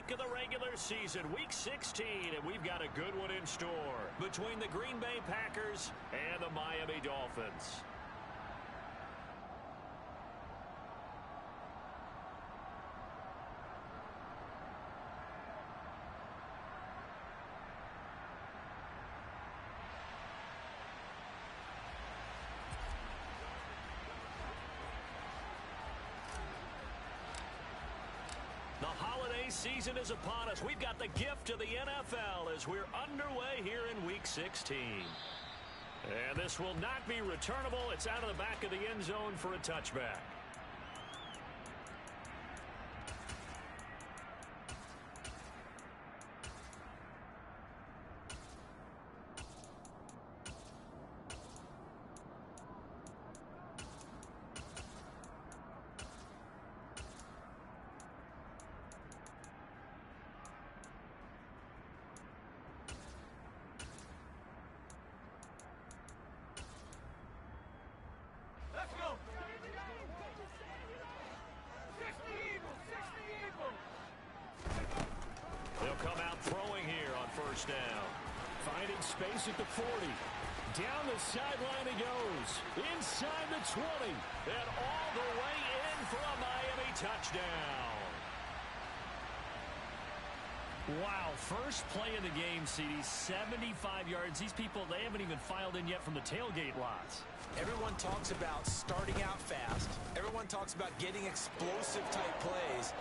week of the regular season, Week 16, and we've got a good one in store between the Green Bay Packers and the Miami Dolphins. The holiday season is upon us. We've got the gift of the NFL as we're underway here in Week 16. And this will not be returnable. It's out of the back of the end zone for a touchback. Let's go. 60 Eagles. They'll come out throwing here on first down. Finding space at the 40. Down the sideline he goes. Inside the 20. And all the way in for a Miami touchdown. Wow, first play of the game, CD, 75 yards. These people, they haven't even filed in yet from the tailgate lots. Everyone talks about starting out fast. Everyone talks about getting explosive-type plays.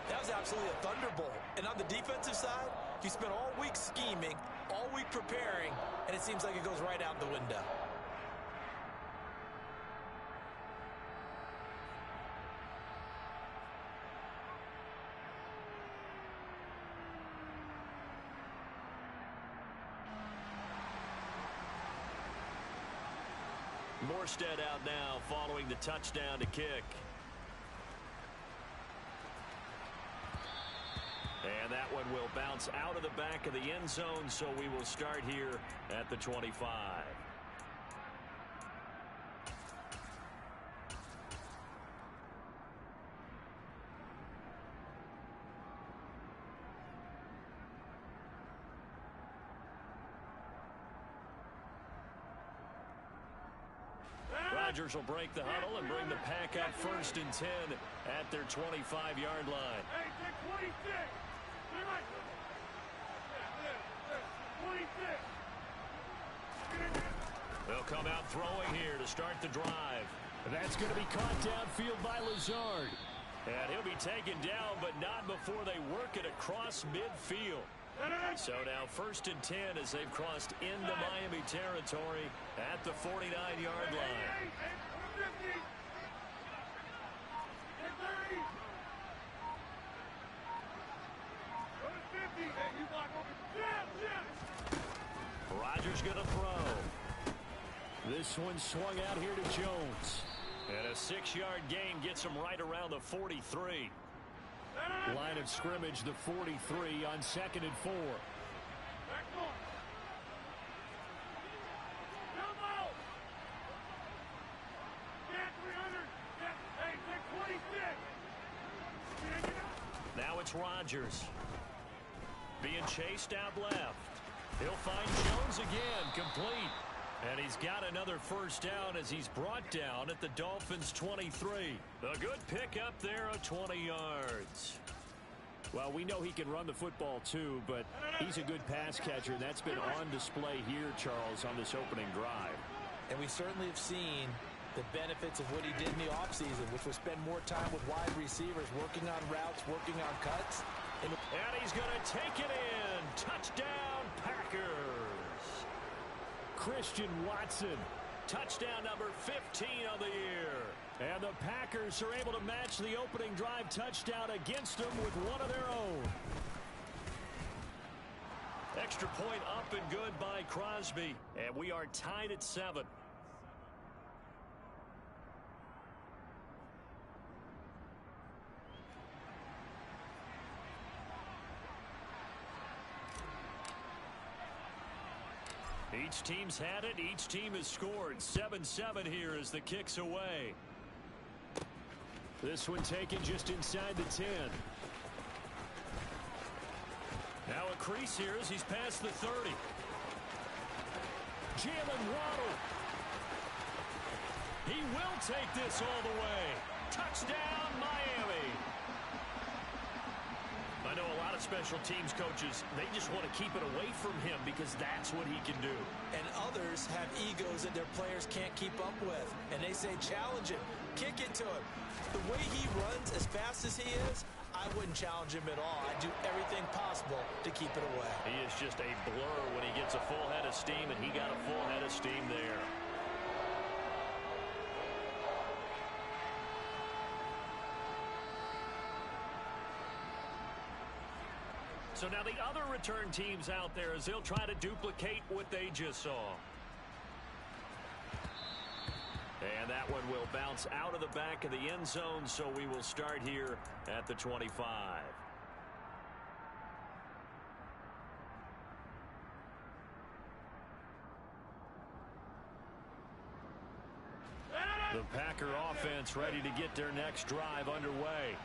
That was absolutely a thunderbolt. And on the defensive side, you spent all week scheming, all week preparing, and it seems like it goes right out the window. Morstead out now following the touchdown to kick. And that one will bounce out of the back of the end zone, so we will start here at the 25. Rodgers will break the huddle and bring the pack up 1st and 10 at their 25-yard line. Hey, take 26. 26. They'll come out throwing here to start the drive. That's going to be caught downfield by Lazard. And he'll be taken down, but not before they work it across midfield. So now 1st and 10 as they've crossed into Miami territory at the 49-yard line. Rodgers going to throw. This one swung out here to Jones. And a 6-yard gain gets him right around the 43. Line of scrimmage, the 43 on 2nd and 4. Now it's Rodgers. Being chased out left. He'll find Jones again, complete. And he's got another first down as he's brought down at the Dolphins' 23. A good pickup there of 20 yards. Well, we know he can run the football too, but he's a good pass catcher, and that's been on display here, Charles, on this opening drive. And we certainly have seen the benefits of what he did in the offseason, which was spend more time with wide receivers, working on routes, working on cuts. And he's going to take it in. Touchdown, Packers. Christian Watson. Touchdown number 15 of the year. And the Packers are able to match the opening drive touchdown against them with one of their own. Extra point up and good by Crosby. And we are tied at 7. Each team's had it. Each team has scored. 7-7 here as the kick's away. This one taken just inside the 10. crease here as he's past the 30. Jalen Waddle. He will take this all the way. Touchdown, Miami. I know a lot of special teams coaches, they just want to keep it away from him because that's what he can do. And others have egos that their players can't keep up with. And they say, challenge him, kick it to him. The way he runs as fast as he is, I wouldn't challenge him at all. I'd do everything possible to keep it away. He is just a blur when he gets a full head of steam, and he got a full head of steam there. So now the other return teams out there as they'll try to duplicate what they just saw. And that one will bounce out of the back of the end zone, so we will start here at the 25. The Packer offense ready to get their next drive underway.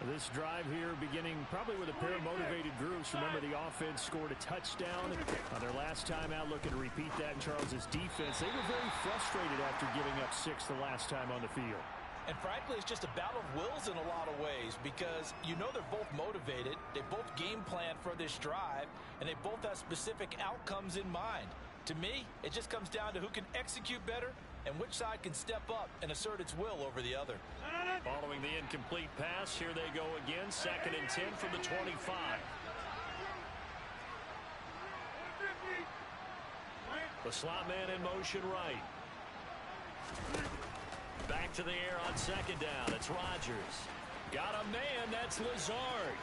This drive here beginning probably with a pair of motivated groups. Remember, the offense scored a touchdown on their last time out, looking to repeat that in Charles's defense. They were very frustrated after giving up 6 the last time on the field. And frankly, it's just a battle of wills in a lot of ways because you know they're both motivated. They both game plan for this drive, and they both have specific outcomes in mind. To me, it just comes down to who can execute better and which side can step up and assert its will over the other. Following the incomplete pass, here they go again. 2nd and 10 from the 25. The slot man in motion right. Back to the air on 2nd down. It's Rodgers. Got a man. That's Lazard.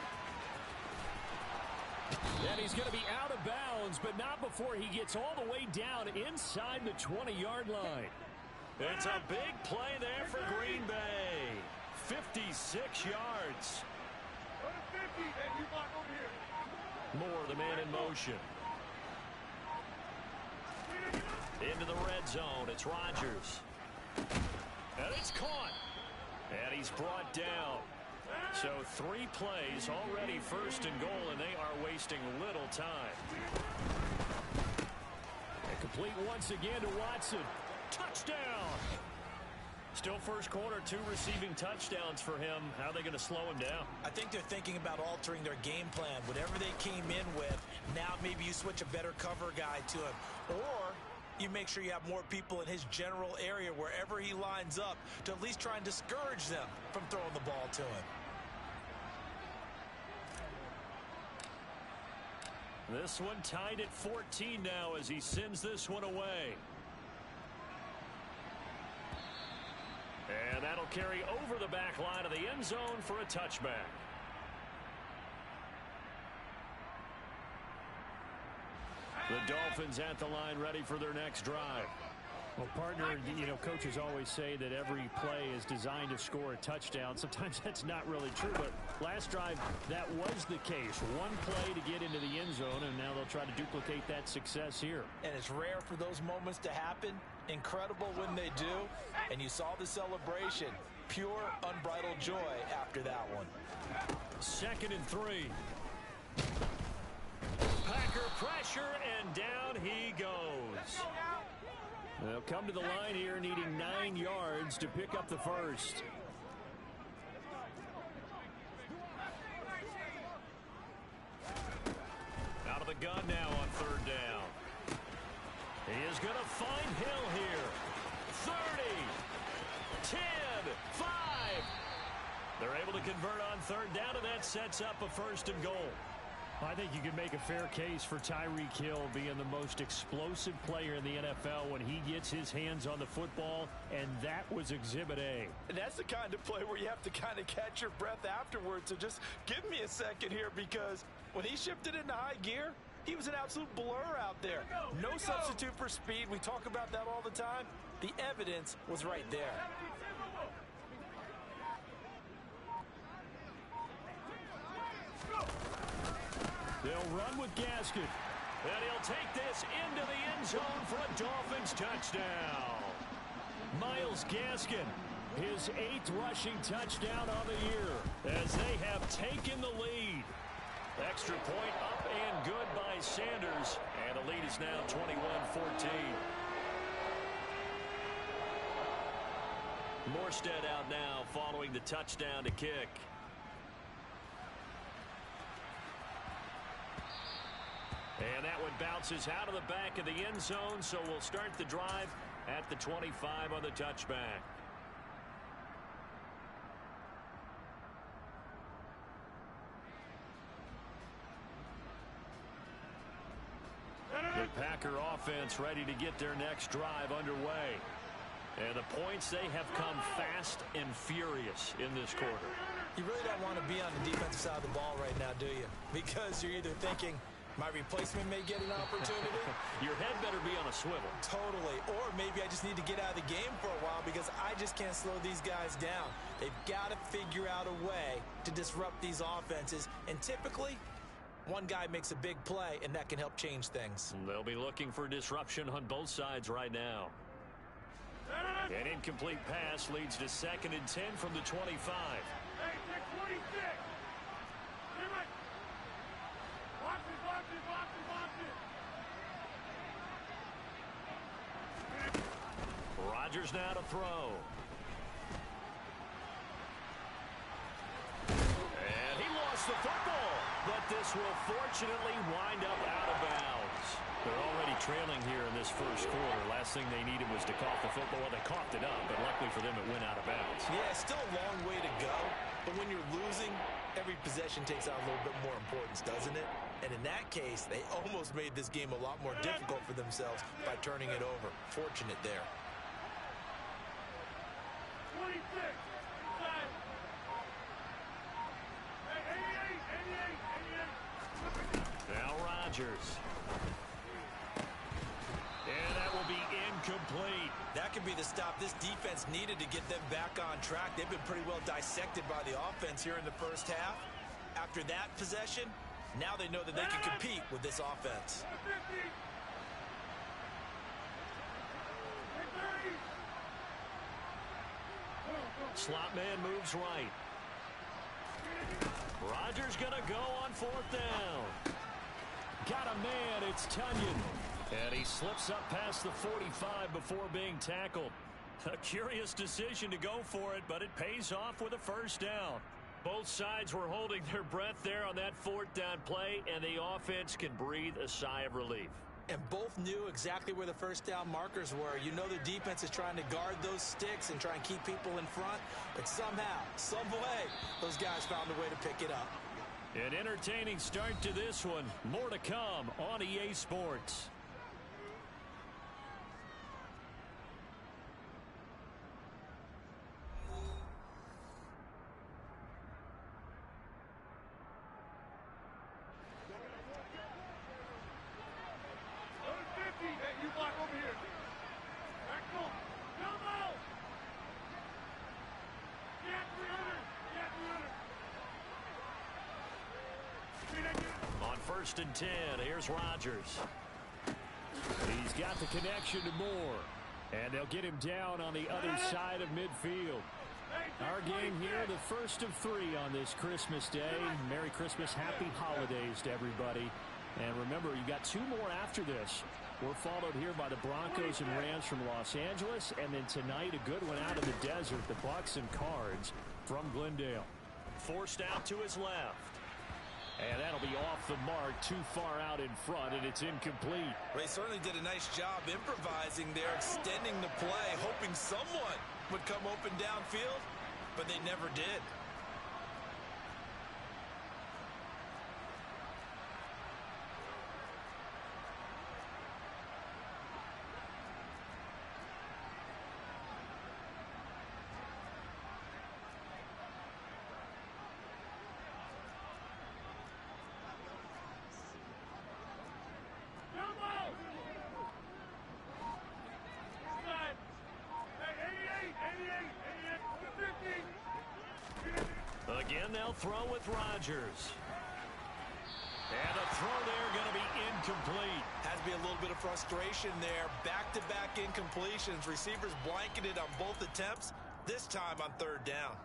And he's going to be out of bounds, but not before he gets all the way down inside the 20-yard line. It's a big play there for Green Bay. 56 yards. Moore, the man in motion. Into the red zone. It's Rodgers. And it's caught. And he's brought down. So 3 plays already 1st and goal, and they are wasting little time. And complete once again to Watson. Touchdown! Still first quarter, 2 receiving touchdowns for him. How are they going to slow him down? I think they're thinking about altering their game plan. Whatever they came in with, now maybe you switch a better cover guy to him. Or you make sure you have more people in his general area wherever he lines up to at least try and discourage them from throwing the ball to him. This one tied at 14 now as he sends this one away. And that'll carry over the back line of the end zone for a touchback. The Dolphins at the line ready for their next drive. Well, partner, coaches always say that every play is designed to score a touchdown. Sometimes that's not really true, but last drive, that was the case. 1 play to get into the end zone, and now they'll try to duplicate that success here. And it's rare for those moments to happen. Incredible when they do. And you saw the celebration. Pure, unbridled joy after that one. 2nd and 3. Packer pressure, and down he goes. They'll come to the line here needing 9 yards to pick up the first. Out of the gun now on 3rd down. He is going to find Hill here. 30, 10, 5. They're able to convert on 3rd down, and that sets up a 1st and goal. I think you can make a fair case for Tyreek Hill being the most explosive player in the NFL when he gets his hands on the football, and that was Exhibit A. And that's the kind of play where you have to kind of catch your breath afterwards. So just give me a second here, because when he shifted into high gear, he was an absolute blur out there. No substitute for speed. We talk about that all the time. The evidence was right there. They'll run with Gaskin. And he'll take this into the end zone for a Dolphins touchdown. Myles Gaskin, his 8th rushing touchdown on the year as they have taken the lead. Extra point up and good by Sanders, and the lead is now 21-14. Morstead out now following the touchdown to kick. And that one bounces out of the back of the end zone, so we'll start the drive at the 25 on the touchback. The Packer offense ready to get their next drive underway. And the points, they have come fast and furious in this quarter. You really don't want to be on the defensive side of the ball right now, do you? Because you're either thinking, my replacement may get an opportunity. Your head better be on a swivel. Totally. Or maybe I just need to get out of the game for a while because I just can't slow these guys down. They've got to figure out a way to disrupt these offenses. And typically, one guy makes a big play, and that can help change things. They'll be looking for disruption on both sides right now. An incomplete pass leads to 2nd and 10 from the 25. Hey, take 26. Get right. Watch it, watch it, watch it, watch it. Rodgers now to throw. And he lost the football, but this will fortunately wind up out of bounds. They're already trailing here in this first quarter. Last thing they needed was to cough the football. Well, they coughed it up, but luckily for them, it went out of bounds. Yeah, still a long way to go. But when you're losing, every possession takes on a little bit more importance, doesn't it? And in that case, they almost made this game a lot more difficult for themselves by turning it over. Fortunate there. 26. Inside. Hey, 88, 88, 88. Now Rodgers. And that will be incomplete. That could be the stop this defense needed to get them back on track. They've been pretty well dissected by the offense here in the first half. After that possession, now they know that they can compete with this offense. 50. Hey, 30. Slot man moves right. Rodgers going to go on 4th down. Got a man. It's Tunyon. And he slips up past the 45 before being tackled. A curious decision to go for it, but it pays off with a first down. Both sides were holding their breath there on that 4th down play, and the offense can breathe a sigh of relief. And both knew exactly where the first down markers were. You know the defense is trying to guard those sticks and try and keep people in front. But somehow, some way, those guys found a way to pick it up. An entertaining start to this one. More to come on EA Sports. Hey, you block over here. Back home. Elbow. Get 300. Get 300. On 1st and 10, here's Rodgers. He's got the connection to Moore. And they'll get him down on the other side of midfield. Our game here, the first of 3 on this Christmas Day. Merry Christmas, Happy Holidays to everybody. And remember, you got 2 more after this. We're followed here by the Broncos and Rams from Los Angeles. And then tonight, a good one out of the desert, the Bucks and Cards from Glendale. Forced out to his left. And that'll be off the mark, too far out in front, and it's incomplete. They certainly did a nice job improvising there, extending the play, hoping someone would come open downfield, but they never did. Again, they'll throw with Rodgers. And the throw there going to be incomplete. Has to be a little bit of frustration there. Back-to-back incompletions. Receivers blanketed on both attempts, this time on 3rd down.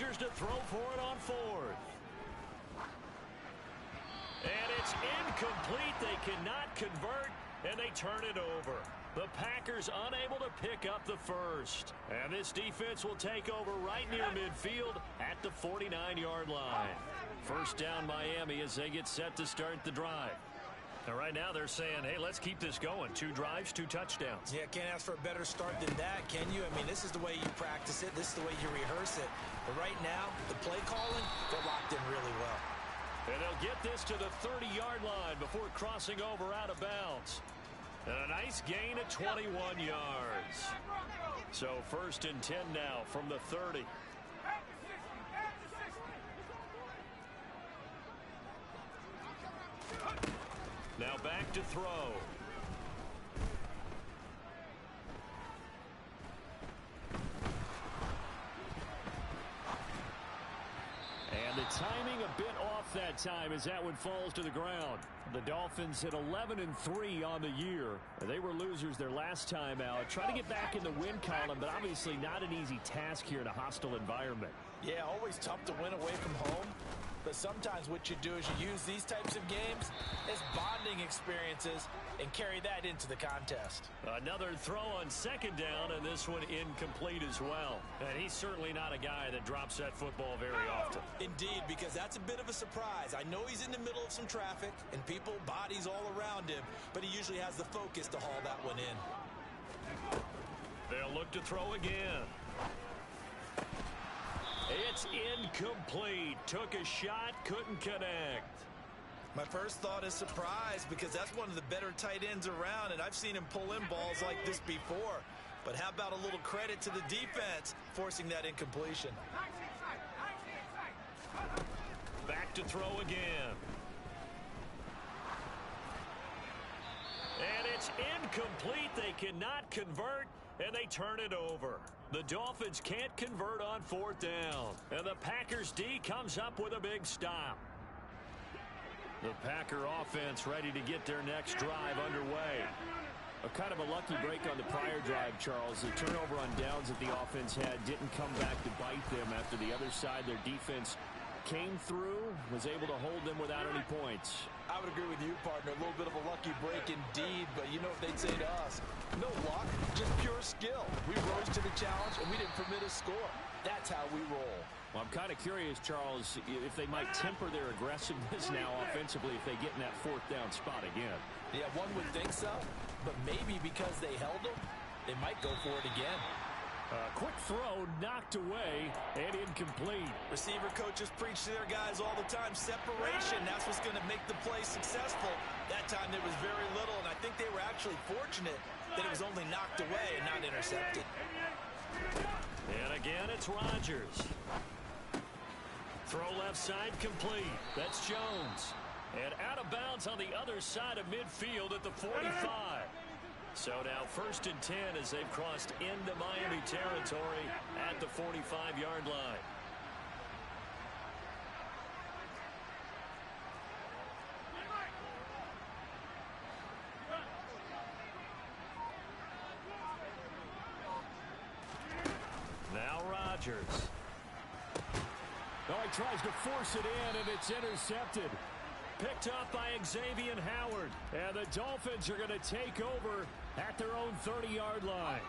Rodgers to throw for it on fourth. And it's incomplete. They cannot convert, and they turn it over. The Packers unable to pick up the first. And this defense will take over right near midfield at the 49-yard line. First down Miami as they get set to start the drive. Now, right now they're saying, hey, let's keep this going. 2 drives, 2 touchdowns. Yeah, can't ask for a better start than that, can you? I mean, this is the way you practice it. This is the way you rehearse it. But right now, the play calling, they're locked in really well. And they'll get this to the 30-yard line before crossing over out of bounds. And a nice gain of 21 yards. So first and 10 now from the 30. Now back to throw. And the timing a bit off that time as that one falls to the ground. The Dolphins at 11-3 on the year. They were losers their last time out. Trying to get back in the win column, but obviously not an easy task here in a hostile environment. Yeah, always tough to win away from home. But sometimes what you do is you use these types of games as bonding experiences and carry that into the contest. Another throw on second down, and this one incomplete as well. And he's certainly not a guy that drops that football very often. Indeed, because that's a bit of a surprise. I know he's in the middle of some traffic and people, bodies all around him, but he usually has the focus to haul that one in. They'll look to throw again. It's incomplete. Took a shot, couldn't connect. My first thought is surprise because that's one of the better tight ends around, and I've seen him pull in balls like this before. But how about a little credit to the defense forcing that incompletion? Back to throw again. And it's incomplete. They cannot convert, and they turn it over. The Dolphins can't convert on fourth down. And the Packers D comes up with a big stop. The Packer offense ready to get their next drive underway. A kind of a lucky break on the prior drive, Charles. The turnover on downs that the offense had didn't come back to bite them after the other side. Their defense came through, was able to hold them without any points. I would agree with you, partner. A little bit of a lucky break indeed, but you know what they'd say to us. No luck, just pure skill. We rose to the challenge, and we didn't permit a score. That's how we roll. Well, I'm kind of curious, Charles, if they might temper their aggressiveness now offensively if they get in that fourth down spot again. Yeah, one would think so, but maybe because they held them, they might go for it again. Quick throw, knocked away, and incomplete. Receiver coaches preach to their guys all the time. Separation, that's what's going to make the play successful. That time there was very little, and I think they were actually fortunate that it was only knocked away and not intercepted. And again, it's Rodgers. Throw left side complete. That's Jones. And out of bounds on the other side of midfield at the 45. So now first and 10 as they've crossed into Miami territory at the 45-yard line. Now Rodgers. Oh, he tries to force it in, and it's intercepted. Picked up by Xavier Howard. And the Dolphins are going to take over at their own 30-yard line.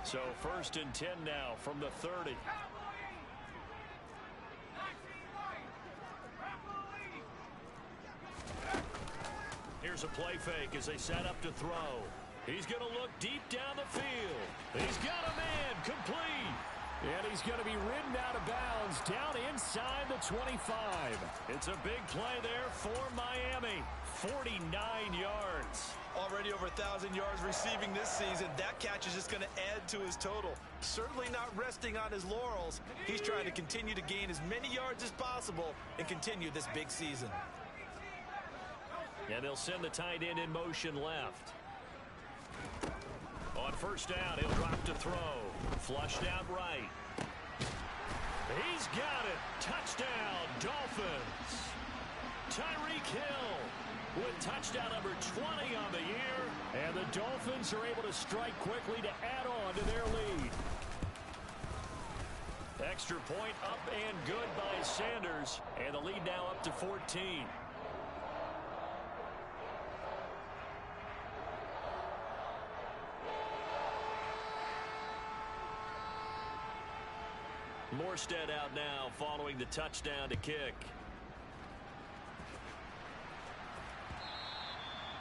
So first and 10 now from the 30. Here's a play fake as they set up to throw. He's going to look deep down the field. He's got a man complete. And he's going to be ridden out of bounds down inside the 25. It's a big play there for Miami. 49 yards. Already over 1,000 yards receiving this season. That catch is just going to add to his total. Certainly not resting on his laurels. He's trying to continue to gain as many yards as possible and continue this big season. And they'll send the tight end in motion left. On first down, he'll drop to throw. Flushed out right. He's got it. Touchdown, Dolphins. Tyreek Hill with touchdown number 20 on the year. And the Dolphins are able to strike quickly to add on to their lead. Extra point up and good by Sanders. And the lead now up to 14. Morstead out now following the touchdown to kick.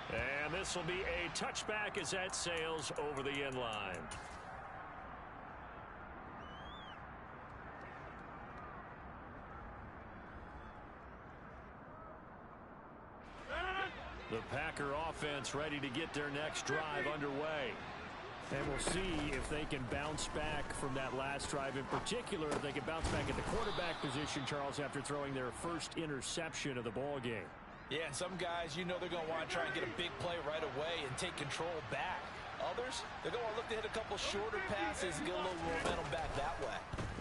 And this will be a touchback as that sails over the end line. The Packer offense ready to get their next drive underway. And we'll see if they can bounce back from that last drive. In particular, if they can bounce back at the quarterback position, Charles, after throwing their first interception of the ball game. Yeah, and some guys, you know they're going to want to try and get a big play right away and take control back. Others, they're going to look to hit a couple shorter passes and get a little momentum back that way.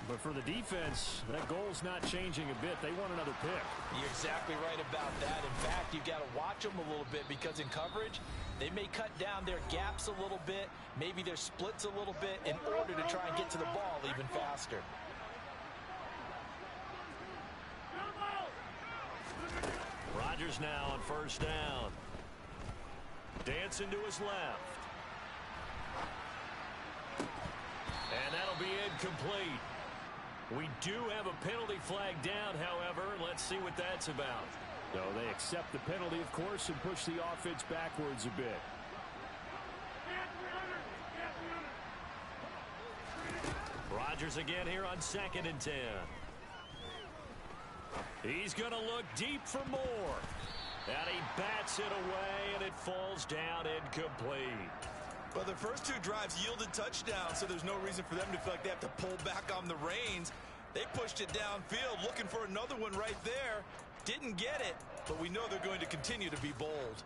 But for the defense, that goal's not changing a bit. They want another pick. You're exactly right about that. In fact, you've got to watch them a little bit because in coverage, they may cut down their gaps a little bit, maybe their splits a little bit in order to try and get to the ball even faster. Rodgers now on first down. Dancing to his left. And that'll be incomplete. We do have a penalty flag down, however. Let's see what that's about. So they accept the penalty, of course, and push the offense backwards a bit. Rodgers again here on 2nd and 10. He's going to look deep for more. And he bats it away, and it falls down incomplete. But the first two drives yielded touchdowns, so there's no reason for them to feel like they have to pull back on the reins. They pushed it downfield, looking for another one right there. Didn't get it, but we know they're going to continue to be bold.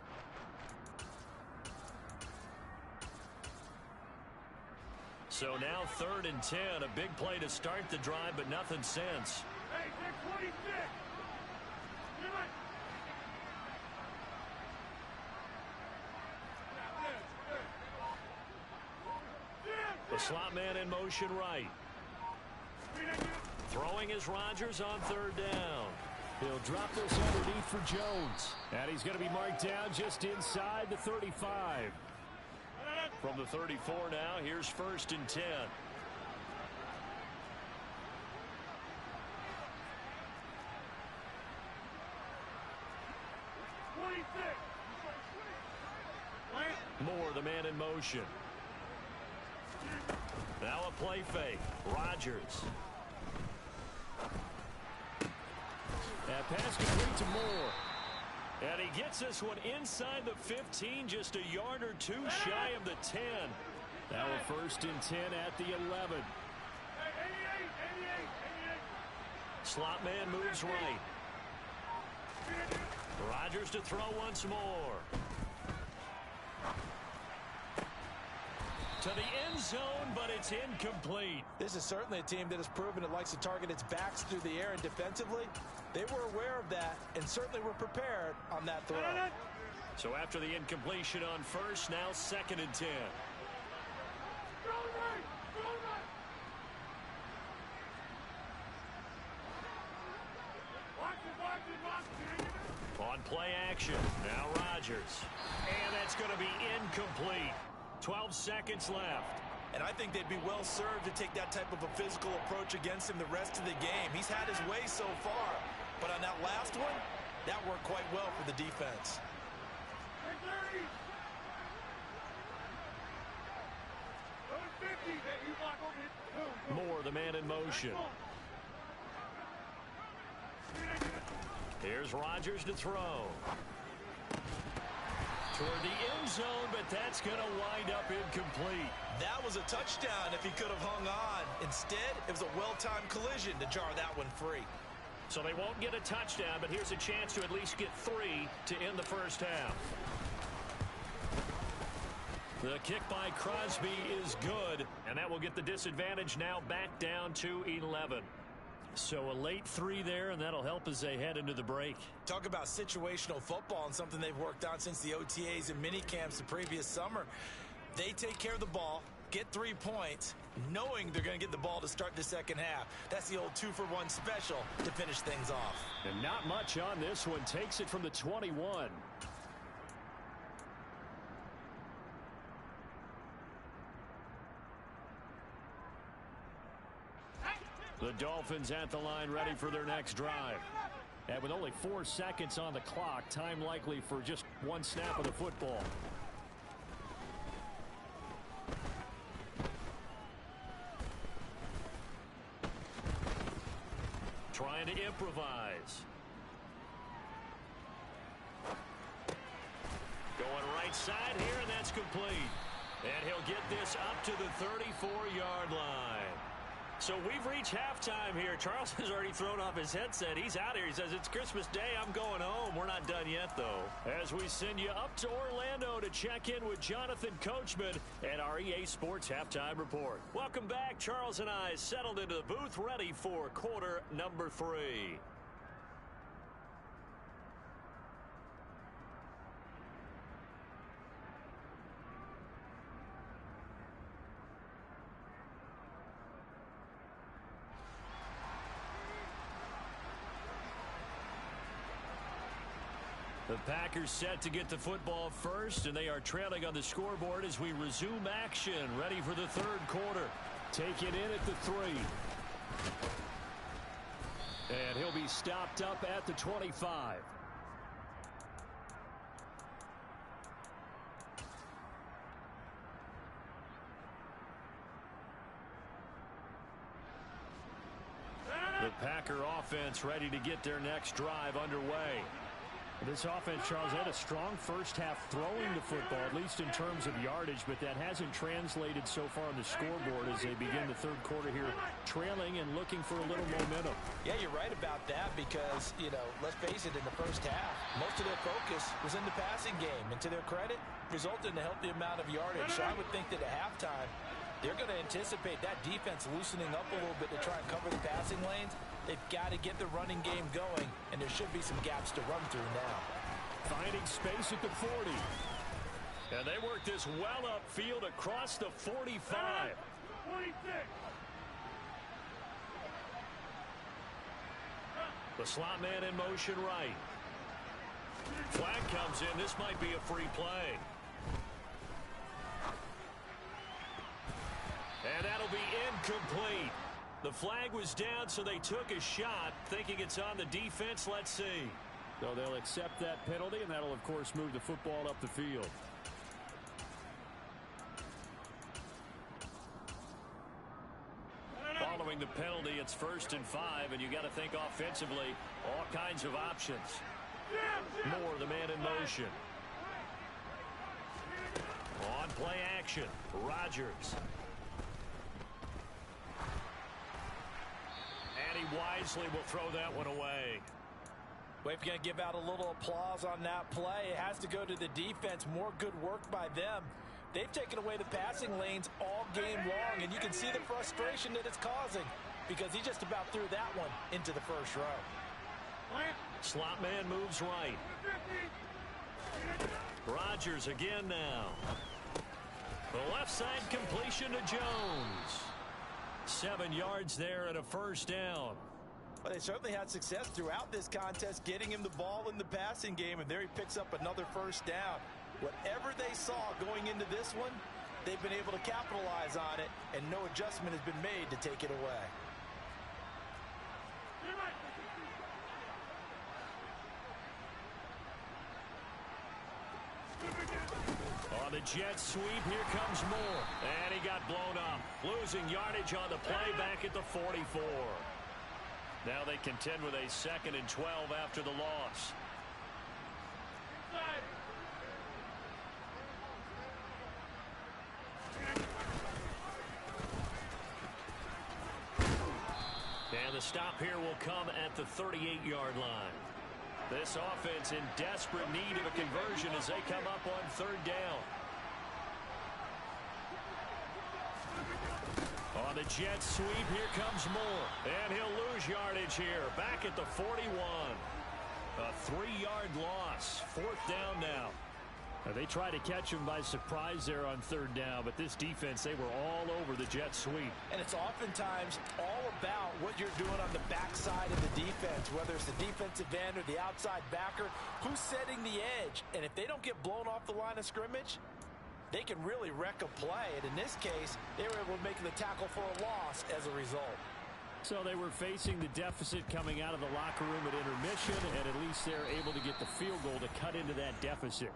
So now 3rd and 10, a big play to start the drive, but nothing since. Hey, take 26. The slot man in motion right. Throwing is Rodgers on 3rd down. He'll drop this underneath for Jones. And he's going to be marked down just inside the 35. From the 34 now, here's 1st and 10. Moore, the man in motion. Now a play fake. Rodgers. That pass complete to Moore. And he gets this one inside the 15, just a yard or two shy of the 10. Now a 1st and 10 at the 11. Slot man moves right. Rodgers to throw once more. To the end zone, but it's incomplete. This is certainly a team that has proven it likes to target its backs through the air, and defensively, they were aware of that and certainly were prepared on that throw. So after the incompletion on 1st, now 2nd and 10. On play action, now Rodgers. And that's going to be incomplete. 12 seconds left. And I think they'd be well served to take that type of a physical approach against him the rest of the game. He's had his way so far, but on that last one, that worked quite well for the defense. Moore, the man in motion. Here's Rodgers to throw. Toward the end zone, but that's going to wind up incomplete. That was a touchdown if he could have hung on. Instead, it was a well-timed collision to jar that one free. So they won't get a touchdown, but here's a chance to at least get 3 to end the first half. The kick by Crosby is good, and that will get the disadvantage now back down to 11. So a late 3 there, and that'll help as they head into the break. Talk about situational football and something they've worked on since the OTAs and mini camps the previous summer. They take care of the ball, get 3 points, knowing they're going to get the ball to start the second half. That's the old 2-for-1 special to finish things off. And not much on this one. Takes it from the 21. The Dolphins at the line, ready for their next drive. And with only 4 seconds on the clock, time likely for just one snap of the football. Trying to improvise. Going right side here, and that's complete. And he'll get this up to the 34-yard line. So we've reached halftime here. Charles has already thrown off his headset. He's out here. He says, it's Christmas Day. I'm going home. We're not done yet, though. As we send you up to Orlando to check in with Jonathan Coachman and our EA Sports Halftime Report. Welcome back. Charles and I settled into the booth, ready for quarter number 3. The Packers set to get the football first, and they are trailing on the scoreboard as we resume action, ready for the third quarter. Take it in at the 3. And he'll be stopped up at the 25. The Packer offense ready to get their next drive underway. This offense, Charles, had a strong first half throwing the football, at least in terms of yardage, but that hasn't translated so far on the scoreboard as they begin the third quarter here, trailing and looking for a little momentum. Yeah, you're right about that because, let's face it, in the first half, most of their focus was in the passing game. And to their credit, resulted in a healthy amount of yardage. So I would think that at halftime, they're going to anticipate that defense loosening up a little bit to try and cover the passing lanes. They've got to get the running game going, and there should be some gaps to run through now. Finding space at the 40. And they work this well upfield across the 45. 26. The slot man in motion right. Flag comes in. This might be a free play. And that'll be incomplete. The flag was down, so they took a shot, thinking it's on the defense. Let's see. So they'll accept that penalty, and that'll, of course, move the football up the field. Following the penalty, it's 1st and 5, and you got to think offensively, all kinds of options. Moore, the man in motion. On play action, Rodgers. And he wisely will throw that one away. Well, if you're going to give out a little applause on that play, it has to go to the defense. More good work by them. They've taken away the passing lanes all game long, and you can see the frustration that it's causing because he just about threw that one into the first row. Slot man moves right. Rodgers again now. The left side completion to Jones. 7 yards there and a first down. Well, they certainly had success throughout this contest getting him the ball in the passing game, and there he picks up another first down. Whatever they saw going into this one, they've been able to capitalize on it, and no adjustment has been made to take it away. On the jet sweep, here comes Moore. And he got blown up. Losing yardage on the play back at the 44. Now they contend with a 2nd and 12 after the loss. And the stop here will come at the 38-yard line. This offense in desperate need of a conversion as they come up on 3rd down. On the jet sweep, here comes Moore. And he'll lose yardage here. Back at the 41. A 3-yard loss. 4th down now. They tried to catch him by surprise there on third down, but this defense, they were all over the jet sweep. And it's oftentimes all about what you're doing on the backside of the defense, whether it's the defensive end or the outside backer, who's setting the edge. And if they don't get blown off the line of scrimmage, they can really wreck a play. And in this case, they were able to make the tackle for a loss as a result. So they were facing the deficit coming out of the locker room at intermission, and at least they're able to get the field goal to cut into that deficit.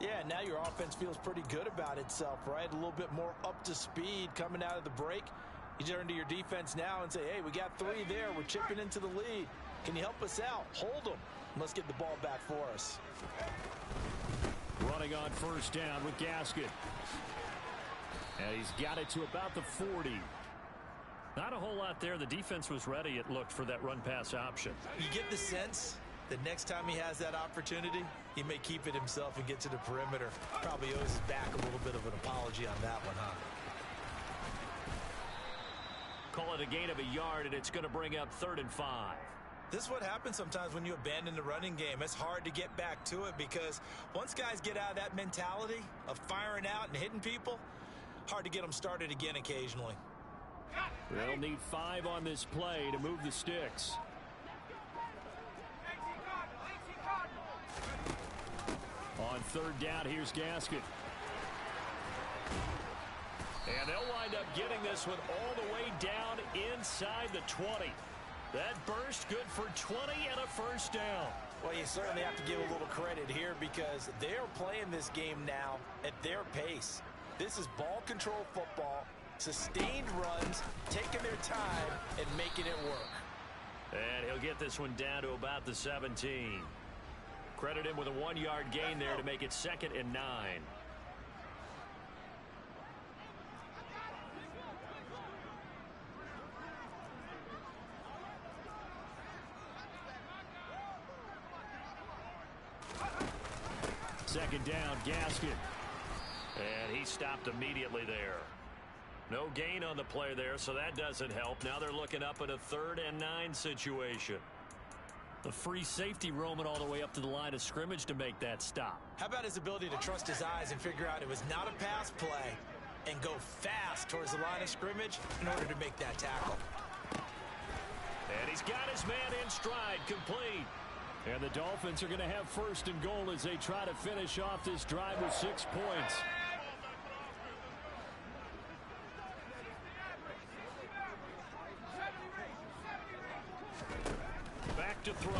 Yeah, now your offense feels pretty good about itself, right? A little bit more up to speed coming out of the break. You turn to your defense now and say, hey, we got 3 there. We're chipping into the lead. Can you help us out? Hold them. Let's get the ball back for us. Running on first down with Gaskin. And he's got it to about the 40. Not a whole lot there. The defense was ready, it looked, for that run-pass option. You get the sense that next time he has that opportunity, he may keep it himself and get to the perimeter. Probably owes his back a little bit of an apology on that one, huh? Call it a gain of a yard, and it's going to bring up 3rd and 5. This is what happens sometimes when you abandon the running game. It's hard to get back to it because once guys get out of that mentality of firing out and hitting people, hard to get them started again occasionally. They'll need 5 on this play to move the sticks. On third down, here's Gaskin. And they'll wind up getting this one all the way down inside the 20. That burst good for 20 and a first down. Well, you certainly have to give a little credit here because they're playing this game now at their pace. This is ball control football, sustained runs, taking their time and making it work. And he'll get this one down to about the 17. Credit him with a 1-yard gain there to make it 2nd and 9. Second down, Gaskin. And he stopped immediately there. No gain on the play there, so that doesn't help. Now they're looking up at a 3rd and 9 situation. The free safety roaming all the way up to the line of scrimmage to make that stop. How about his ability to trust his eyes and figure out it was not a pass play and go fast towards the line of scrimmage in order to make that tackle. And he's got his man in stride, complete. And the Dolphins are going to have 1st and goal as they try to finish off this drive with 6 points. Back to throw.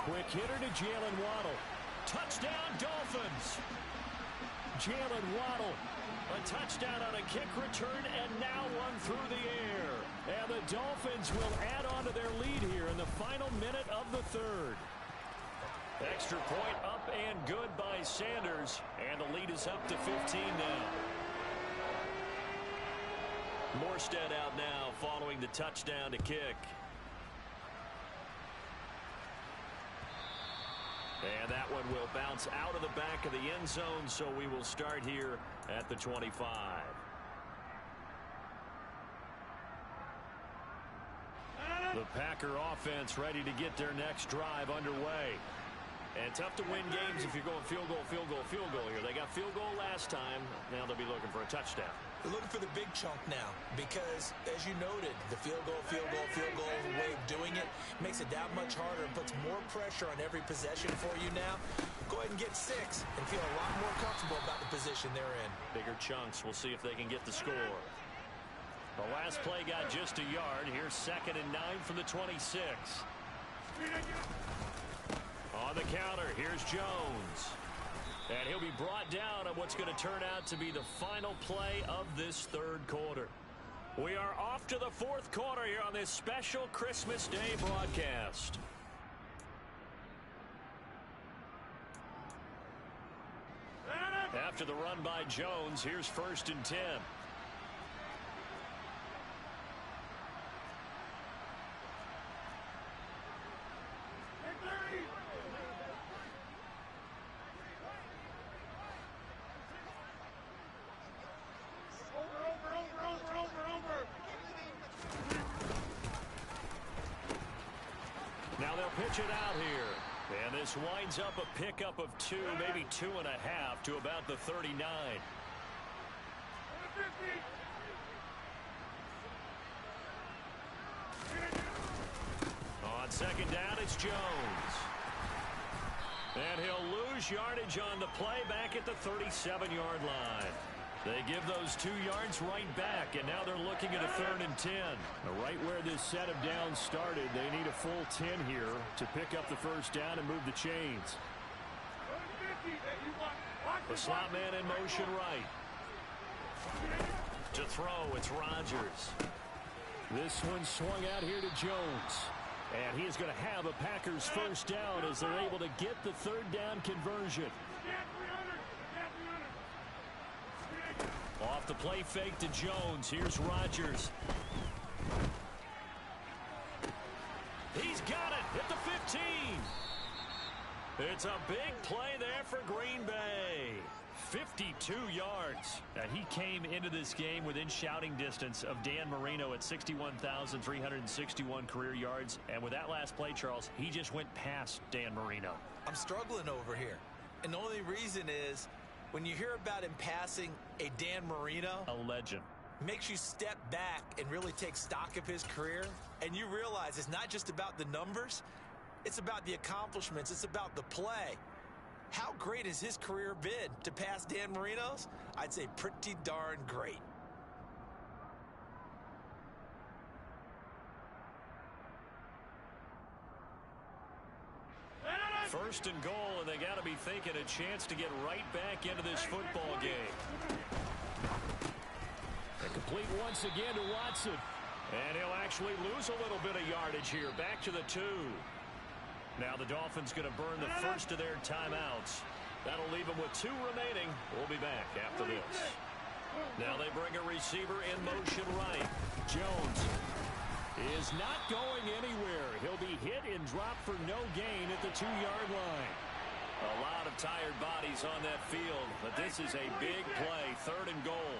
Quick hitter to Jalen Waddle. Touchdown, Dolphins. Jalen Waddle. A touchdown on a kick return, and now one through the air. And the Dolphins will add on to their lead here in the final minute of the 3rd. Extra point up and good by Sanders, and the lead is up to 15 now. Morstead out now following the touchdown to kick. And that one will bounce out of the back of the end zone, so we will start here at the 25. The Packer offense ready to get their next drive underway. And tough to win games if you're going field goal, field goal, field goal here. They got field goal last time. Now they'll be looking for a touchdown. They're looking for the big chunk now because, as you noted, the field goal way of doing it makes it that much harder and puts more pressure on every possession for you now. Go ahead and get 6 and feel a lot more comfortable about the position they're in. Bigger chunks. We'll see if they can get the score. The last play got just a yard. Here's 2nd and 9 from the 26. On the counter, here's Jones. And he'll be brought down on what's going to turn out to be the final play of this 3rd quarter. We are off to the 4th quarter here on this special Christmas Day broadcast. After the run by Jones, here's 1st and 10. Now they'll pitch it out here. And this winds up a pickup of 2, maybe 2.5 to about the 39. On second down, it's Jones. And he'll lose yardage on the play back at the 37-yard line. They give those 2 yards right back, and now they're looking at a 3rd and 10. Right where this set of downs started, they need a full 10 here to pick up the first down and move the chains. The slot man in motion right. To throw, it's Rodgers. This one swung out here to Jones. And he is going to have a Packers first down as they're able to get the 3rd down conversion. Off the play fake to Jones. Here's Rodgers. He's got it at the 15. It's a big play there for Green Bay. 52 yards. And he came into this game within shouting distance of Dan Marino at 61,361 career yards. And with that last play, Charles, he just went past Dan Marino. I'm struggling over here. And the only reason is when you hear about him passing a Dan Marino, a legend, makes you step back and really take stock of his career. And you realize it's not just about the numbers. It's about the accomplishments. It's about the play. How great has his career been to pass Dan Marino's? I'd say pretty darn great. First and goal, and they got to be thinking a chance to get right back into this football game. And complete once again to Watson. And he'll actually lose a little bit of yardage here. Back to the 2. Now the Dolphins going to burn the first of their timeouts. That'll leave them with 2 remaining. We'll be back after this. Now they bring a receiver in motion right. Jones is not going anywhere. He'll be hit and dropped for no gain at the 2-yard line. A lot of tired bodies on that field, but this is a big play. 3rd and goal.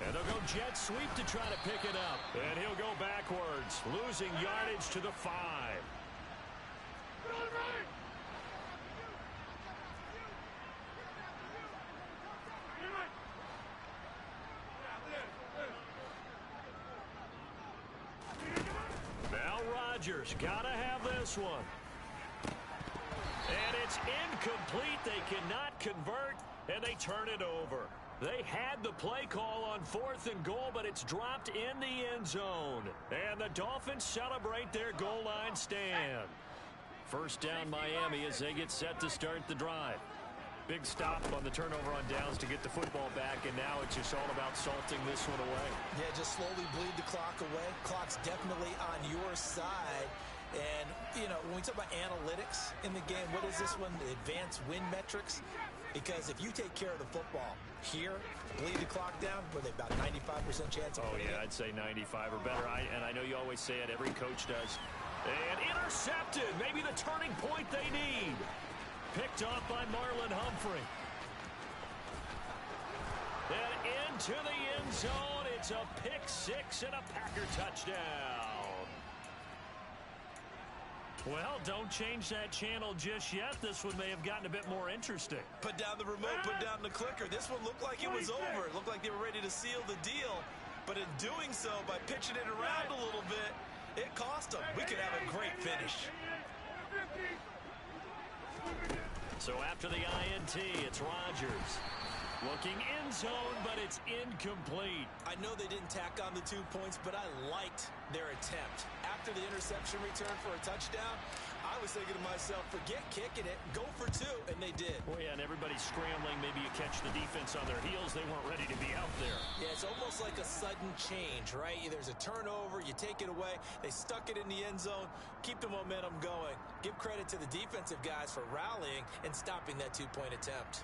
And they'll go jet sweep to try to pick it up. And he'll go backwards, losing yardage to the 5. Now Rodgers got to have this one. And it's incomplete. They cannot convert, and they turn it over. They had the play call on 4th and goal, but it's dropped in the end zone. And the Dolphins celebrate their goal line stand. First down Miami as they get set to start the drive. Big stop on the turnover on downs to get the football back, and now it's just all about salting this one away. Yeah, just slowly bleed the clock away. Clock's definitely on your side. And, you know, when we talk about analytics in the game, what is this one? The advanced win metrics? Because if you take care of the football here, bleed the clock down, with about 95% chance of winning. Oh, yeah, I'd say 95 or better. And I know you always say it, every coach does. And intercepted, maybe the turning point they need. Picked off by Marlon Humphrey. And into the end zone, it's a pick 6 and a Packer touchdown. Well, don't change that channel just yet. This one may have gotten a bit more interesting. Put down the remote, put down the clicker. This one looked like it was over. It looked like they were ready to seal the deal. But in doing so, by pitching it around a little bit, it cost them. We could have a great finish. So after the INT, it's Rodgers. Looking end zone, but it's incomplete. I know they didn't tack on the 2 points, but I liked their attempt. After the interception return for a touchdown, I was thinking to myself, forget kicking it, go for 2, and they did. Well, yeah, and everybody's scrambling. Maybe you catch the defense on their heels. They weren't ready to be out there. Yeah, it's almost like a sudden change, right? There's a turnover, you take it away, they stuck it in the end zone, keep the momentum going. Give credit to the defensive guys for rallying and stopping that 2-point attempt.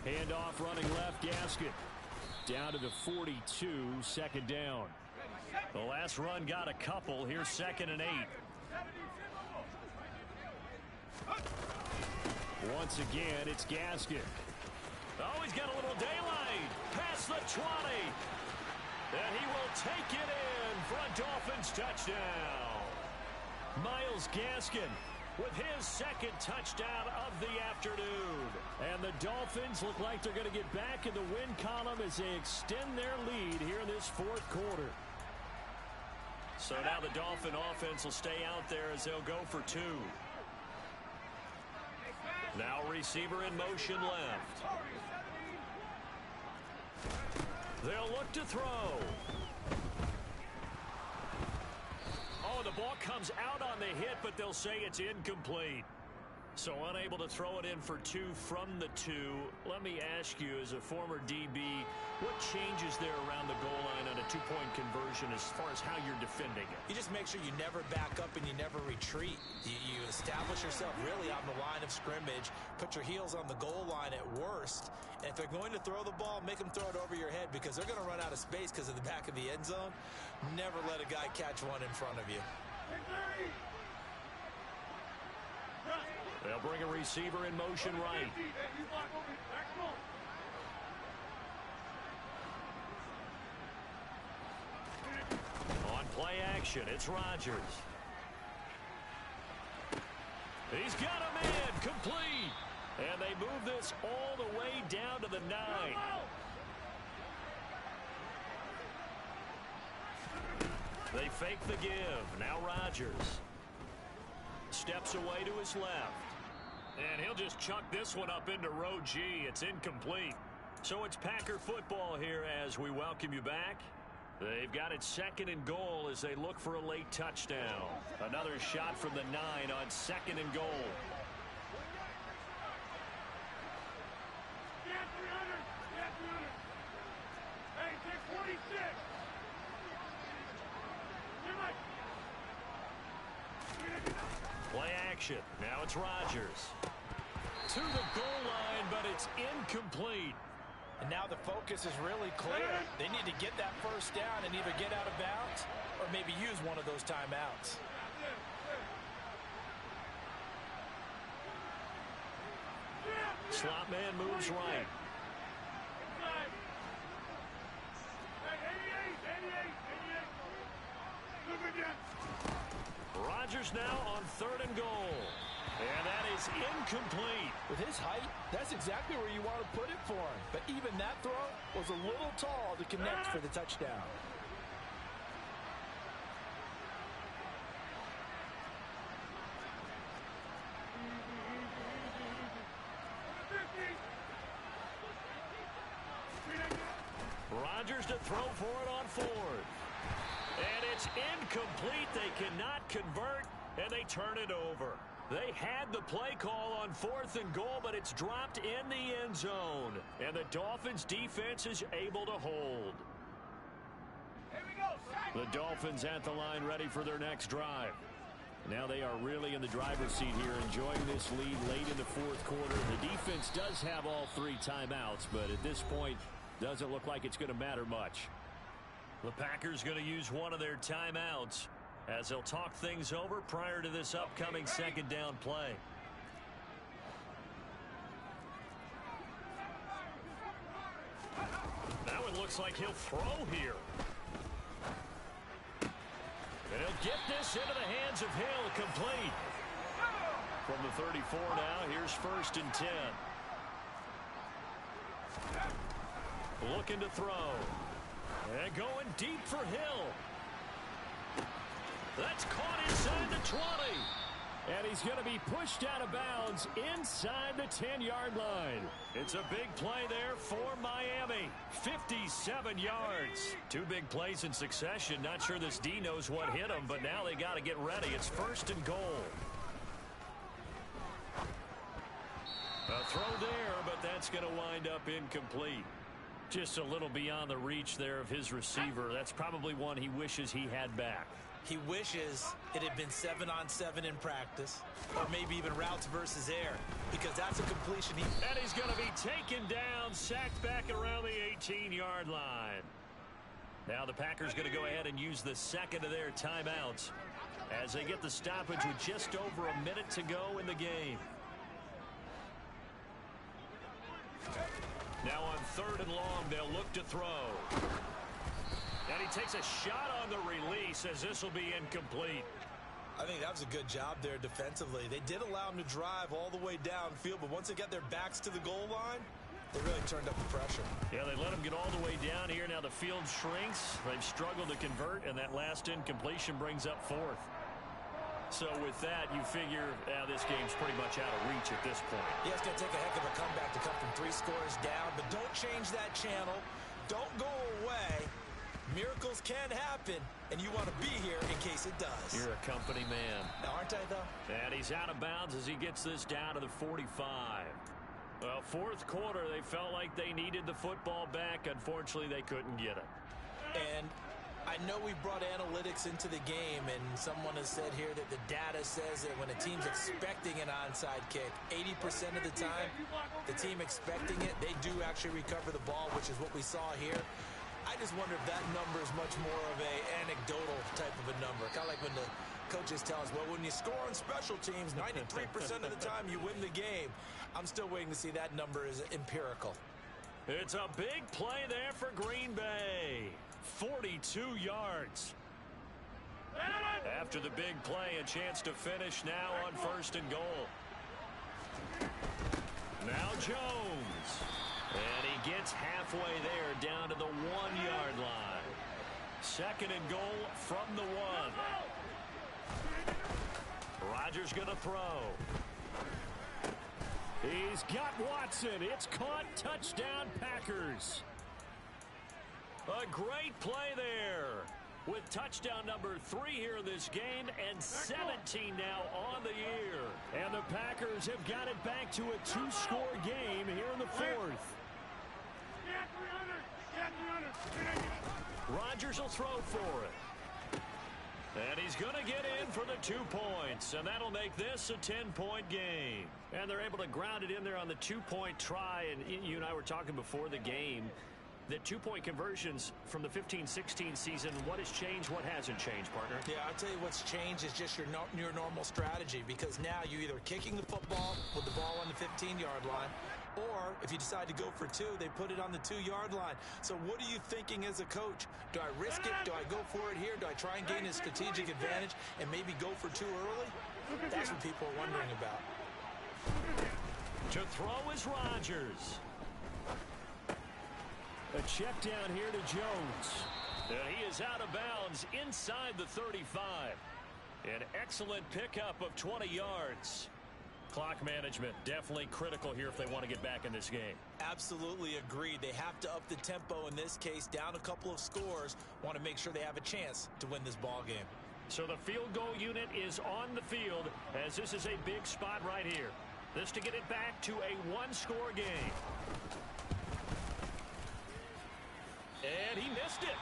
Handoff running left, Gaskin. Down to the 42, second down. The last run got a couple. Here's 2nd and 8. Once again, it's Gaskin. Oh, he's got a little daylight. Past the 20. And he will take it in for a Dolphins touchdown. Myles Gaskin with his 2nd touchdown of the afternoon. And the Dolphins look like they're going to get back in the win column as they extend their lead here in this 4th quarter. So now the Dolphin offense will stay out there as they'll go for 2. Now receiver in motion left. They'll look to throw. Oh, the ball comes out on the hit, but they'll say it's incomplete. So unable to throw it in for 2 from the 2. Let me ask you, as a former DB, what changes there around the goal line on a 2-point conversion as far as how you're defending it? You just make sure you never back up and you never retreat. You establish yourself really on the line of scrimmage, put your heels on the goal line at worst, and if they're going to throw the ball, make them throw it over your head because they're going to run out of space because of the back of the end zone. Never let a guy catch one in front of you. They'll bring a receiver in motion right. On play action, it's Rodgers. He's got him in, complete. And they move this all the way down to the 9. They fake the give. Now Rodgers steps away to his left. And he'll just chuck this one up into row G. It's incomplete. So it's Packer football here as we welcome you back. They've got it 2nd and goal as they look for a late touchdown. Another shot from the 9 on 2nd and goal. Hey, take 46. Play action. Now it's Rodgers. To the goal line, but it's incomplete. And now the focus is really clear. They need to get that first down and either get out of bounds or maybe use one of those timeouts. Slot man moves right. Rodgers now on 3rd and goal. And that is incomplete. With his height, that's exactly where you want to put it for him. But even that throw was a little tall to connect for the touchdown. Rodgers to throw for it on 4th. And it's incomplete. They cannot convert, and they turn it over. They had the play call on 4th and goal, but it's dropped in the end zone. And the Dolphins defense is able to hold. The Dolphins at the line ready for their next drive. Now they are really in the driver's seat here, enjoying this lead late in the 4th quarter. The defense does have all 3 timeouts, but at this point, doesn't look like it's going to matter much. The Packers going to use one of their timeouts as they'll talk things over prior to this upcoming 2nd down play. Now it looks like he'll throw here. And he'll get this into the hands of Hill, complete. From the 34 now, here's 1st and 10. Looking to throw. And going deep for Hill. That's caught inside the 20. And he's going to be pushed out of bounds inside the 10-yard line. It's a big play there for Miami. 57 yards. 2 big plays in succession. Not sure this D knows what hit him, but now they got to get ready. It's 1st and goal. A throw there, but that's going to wind up incomplete. Just a little beyond the reach there of his receiver. That's probably one he wishes he had back. He wishes it had been 7-on-7 in practice, or maybe even routes versus air, because that's a completion. And he's going to be taken down, sacked back around the 18-yard line. Now the Packers going to go ahead and use the second of their timeouts as they get the stoppage with just over a minute to go in the game. Now on 3rd and long, they'll look to throw. And he takes a shot on the release as this will be incomplete. I think that was a good job there defensively. They did allow him to drive all the way downfield, but once they got their backs to the goal line, they really turned up the pressure. Yeah, they let him get all the way down here. Now the field shrinks. They've struggled to convert, and that last incompletion brings up 4th. So with that, you figure this game's pretty much out of reach at this point. Yeah, it's going to take a heck of a comeback to come from 3 scores down, but don't change that channel. Don't go away. Miracles can happen, and you want to be here in case it does. You're a company man. Aren't I, though? And he's out of bounds as he gets this down to the 45. Well, 4th quarter, they felt like they needed the football back. Unfortunately, they couldn't get it. And I know we brought analytics into the game, and someone has said here that the data says that when a team's expecting an onside kick, 80% of the time, the team expecting it, they do actually recover the ball, which is what we saw here. I just wonder if that number is much more of a anecdotal type of a number. Kind of like when the coaches tell us, well, when you score on special teams, 93% of the time you win the game. I'm still waiting to see that number is empirical. It's a big play there for Green Bay. 42 yards. After the big play, a chance to finish now on 1st and goal. Now Jones. And he gets halfway there down to the 1-yard line. 2nd and goal from the 1. Rodgers going to throw. He's got Watson. It's caught. Touchdown, Packers. A great play there with touchdown number 3 here in this game and 17 now on the year. And the Packers have got it back to a 2-score game here in the 4th. Rodgers will throw for it. And he's going to get in for the 2 points. And that'll make this a 10-point game. And they're able to ground it in there on the 2-point try. And you and I were talking before the game that 2-point conversions from the 15-16 season, what has changed, what hasn't changed, partner? Yeah, I'll tell you what's changed is just your normal strategy, because now you're either kicking the football with the ball on the 15-yard line, or if you decide to go for 2, they put it on the 2-yard line. So what are you thinking as a coach? Do I risk it? Do I go for it here? Do I try and gain a strategic advantage and maybe go for 2 early? That's what people are wondering about. To throw is Rodgers. A check down here to Jones. And he is out of bounds inside the 35. An excellent pickup of 20 yards. Clock management definitely critical here if they want to get back in this game. Absolutely agreed. They have to up the tempo in this case, down a couple of scores. Want to make sure they have a chance to win this ball game. So the field goal unit is on the field as this is a big spot right here. This to get it back to a 1-score game. And he missed it.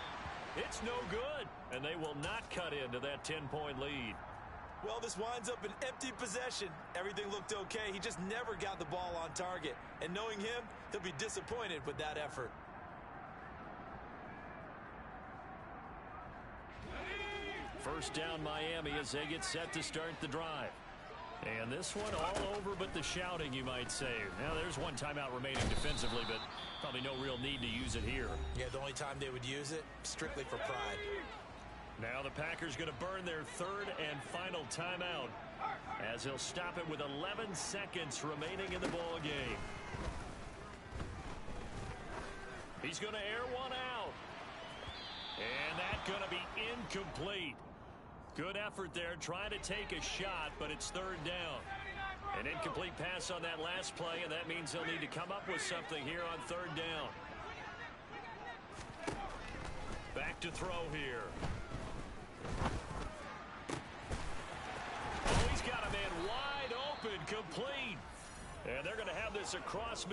It's no good. And they will not cut into that 10-point lead. Well, this winds up an empty possession. Everything looked okay. He just never got the ball on target. And knowing him, he'll be disappointed with that effort. First down Miami as they get set to start the drive. And this one all over but the shouting, you might say. Now, there's one timeout remaining defensively, but probably no real need to use it here. Yeah, the only time they would use it, strictly for pride. Now the Packers going to burn their 3rd and final timeout as he'll stop it with 11 seconds remaining in the ball game. He's going to air one out. And that's going to be incomplete. Good effort there, trying to take a shot, but it's 3rd down. An incomplete pass on that last play, and that means they'll need to come up with something here on 3rd down. Back to throw here. Oh, he's got a man wide open, complete. And they're going to have this across midfield.